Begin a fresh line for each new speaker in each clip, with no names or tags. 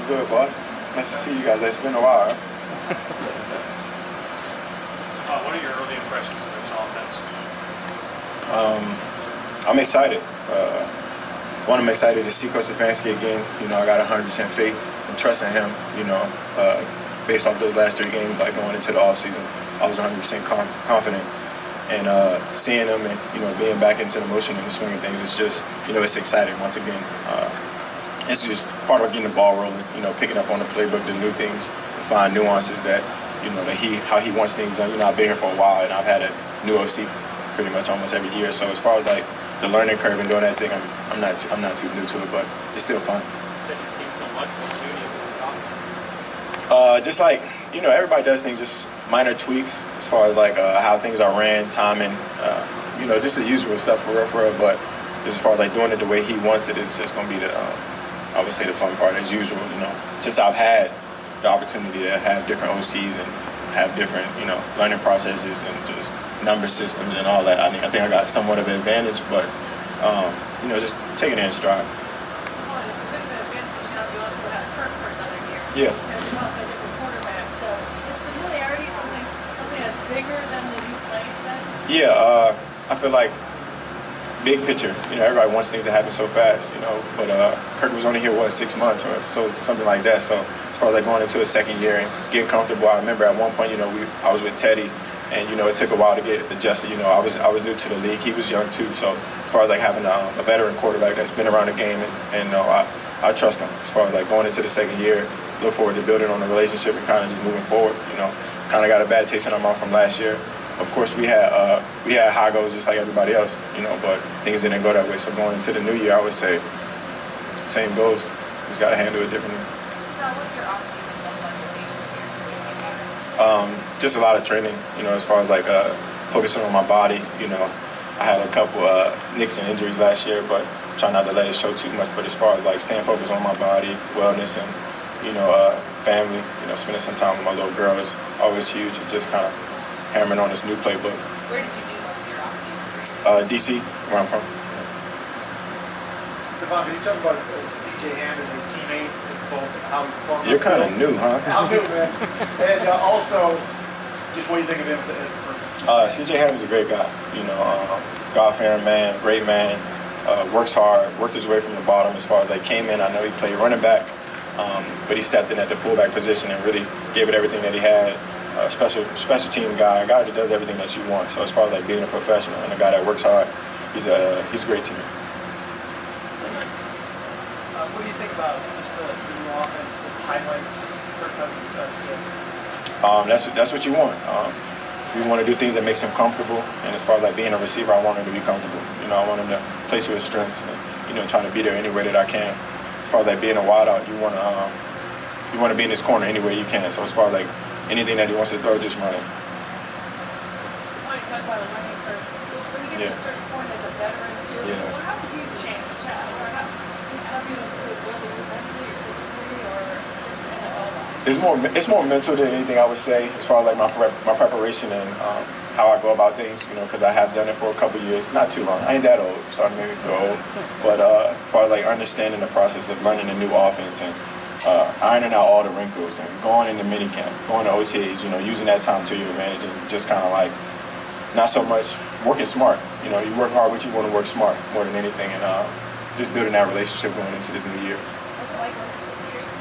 good, boss. Nice to see you guys. It's been a while.
What are your early impressions of this offense?
I'm excited. One, I'm excited to see Coach Stefanski again. You know, I got 100% faith and trust in him. You know, based off those last 3 games, like going into the offseason, I was 100% confident. And seeing him and, you know, being back into the motion and the swing of things, it's just, you know, it's exciting once again. It's just part of getting the ball rolling, you know, picking up on the playbook, the new things, the fine nuances that, you know, how he wants things done. You know, I've been here for a while and I've had a new OC pretty much almost every year. So as far as like the learning curve and doing that thing, I'm not too new to it, but it's still fun.
You said you've seen so much from Judy with this offense.
Just like, you know, everybody does things, just minor tweaks as far as like how things are ran, timing, you know, just the usual stuff for real. But as far as like doing it the way he wants it is just going to be the, I would say, the fun part as usual. You know, since I've had the opportunity to have different OCs and have different, you know, learning processes and just number systems and all that, I think I got somewhat of an advantage. But you know, just taking it in stride.
It's a bit of an advantage now. You also have Kirk for another year.
Yeah.
And you also have a different quarterback. So is familiarity something that's bigger than the new plays then?
Yeah, I feel like big picture, you know, everybody wants things to happen so fast, you know, but Kirk was only here, 6 months or so, something like that. So as far as like going into his second year and getting comfortable, I remember at one point, you know, I was with Teddy and, you know, it took a while to get adjusted. You know, I was new to the league. He was young too. So as far as like having a veteran quarterback that's been around the game and you know, I trust him. As far as like going into the second year, look forward to building on the relationship and kind of just moving forward, you know. Kind of got a bad taste in our mouth from last year. Of course, we had high goals just like everybody else, you know, but things didn't go that way. So going into the new year, I would say same goals. Just got to handle it differently.
Now, what's your offseason look like?
Just a lot of training, you know, as far as like focusing on my body. You know, I had a couple nicks and injuries last year, but trying not to let it show too much. But as far as like staying focused on my body, wellness, and, you know, family, you know, spending some time with my little girl is always huge. And just kind of hammering on this new playbook.
Where did you do most of your offseason?
DC, where I'm from.
Stefon, can you talk about C.J. Ham as a teammate, both how he performed?
You're kind of new, huh?
I'm new, man. And also, just what do you think of him as a person?
C.J. Ham is a great guy. You know, God-fearing man, great man. Works hard, worked his way from the bottom as far as like came in. I know he played running back, but he stepped in at the fullback position and really gave it everything that he had. Special team guy, a guy that does everything that you want. So as far as like being a professional and a guy that works hard, he's a great teammate.
What do you think about just the new offense, the highlights, Kirk Cousins' best skills?
That's what you want. We want to do things that makes him comfortable. And as far as like being a receiver, I want him to be comfortable. You know, I want him to play to his strengths and, you know, trying to be there any way that I can. As far as like being a wideout, you want to be in his corner any way you can. So as far as like anything that he wants to throw, just run it.
It's funny to talk about a learning curve. When you get to a certain point as a veteran too, well, how have you changed? Or how have you improved, whether it was mentally or physically or just NFL-wise?
It's more mental than anything, I would say, as far as like my preparation and how I go about things, you know, because I have done it for a couple years, not too long. I ain't that old, starting to make me feel old. But as far as like understanding the process of learning a new offense and ironing out all the wrinkles and going into minicamp, going to OTAs, you know, using that time to your advantage and just kind of like not so much working smart. You know, you work hard, but you want to work smart more than anything, and just building that relationship going into this new year.
What's it like working with you?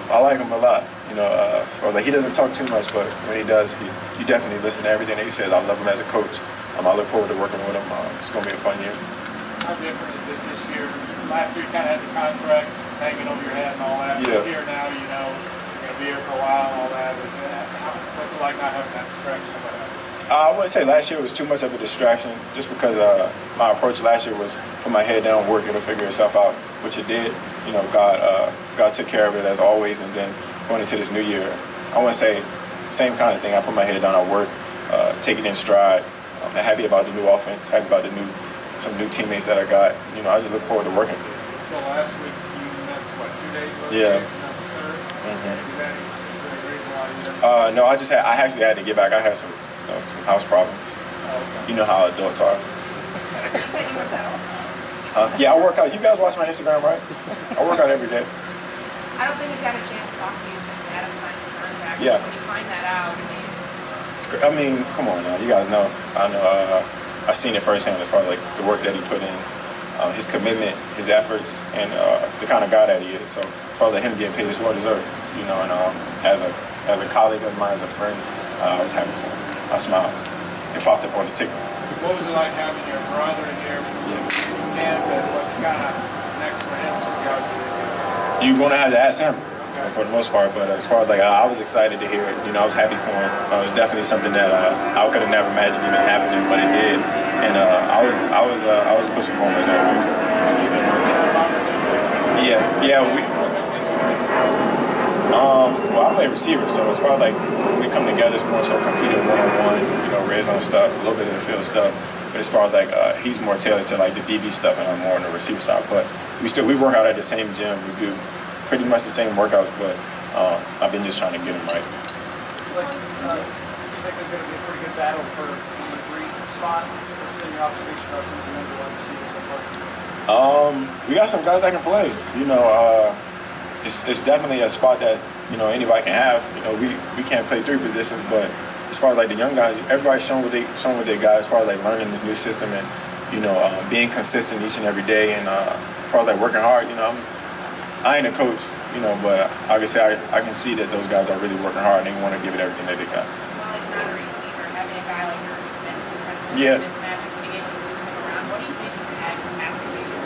I like him a lot. You know, as far as like he doesn't talk too much, but when he does, you definitely listen to everything that he says. I love him as a coach. I look forward to working with him. It's going to be a fun year.
How different is it this year? Last year you kind of had the contract hanging over your head and all that.
Yeah.
Here now, you know, you're going to be here for a while and all that. What's it like not having that distraction?
I wouldn't say last year was too much of a distraction, just because my approach last year was put my head down, work, it'll figure itself out, which it did. You know, God took care of it as always, and then going into this new year, I wouldn't say same kind of thing. I put my head down, I work, take it in stride. I'm happy about the new offense, happy about some new teammates that I got. You know, I just look forward to working.
So last week you missed, 2 days?
Yeah.
Is that any specific reason why you
No, I actually had to get back. I had some house problems.
okay.
You know how adults are.
You said you were better.
Yeah, I work out. You guys watch my Instagram, right? I work out every day.
I don't think we've got a chance to talk to you since Adam signed his contract.
Yeah.
When you find that out,
I mean, come on now. You guys know. I know. I've seen it firsthand as far as like the work that he put in, his commitment, his efforts, and the kind of guy that he is. So as far as like him getting paid, it's well deserved. You know, and as a colleague of mine, as a friend, I was happy for him. I smiled. It popped up on the ticket.
What was it like having your brother here from Canada? What's kind of next for him since he obviously gets here?
You're gonna have to ask him for the most part, but as far as like I was excited to hear it. You know, I was happy for him. It was definitely something that I could have never imagined even happening, but it did. And I was pushing for him as always. Yeah, well, I play receiver, so as far as like we come together, it's more so competing one-on-one, you know, red zone stuff, a little bit of the field stuff. But as far as like he's more tailored to like the DB stuff, and I'm more on the receiver side. But we work out at the same gym. We do pretty much the same workouts, but I've been just trying to get him right.
Seems like there's going to be a pretty good battle for number 3 spot. What's been your observation about some of the younger wide receivers so far?
We got some guys that can play. You know, it's definitely a spot that, you know, anybody can have. You know, we can't play 3 positions, but as far as like the young guys, everybody's showing what they got as far as like learning this new system and, you know, being consistent each and every day, and as far as like working hard. You know, I ain't a coach, you know, but like I say, I can see that those guys are really working hard and they want to give it everything that they got.
while he's not a receiver, having a guy like Irv Smith who's had some
Yeah.
mismatches, being able to move him around, what do you think you can add capacity to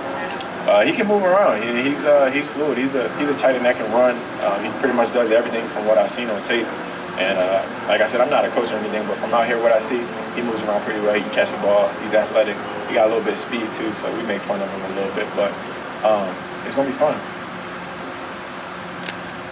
that?
He can move around. He's fluid. He's a tight end that can run. He pretty much does everything from what I've seen on tape. And like I said, I'm not a coach or anything, but from out here, what I see, he moves around pretty well. He can catch the ball. He's athletic. He got a little bit of speed too, so we make fun of him a little bit. But it's gonna be fun.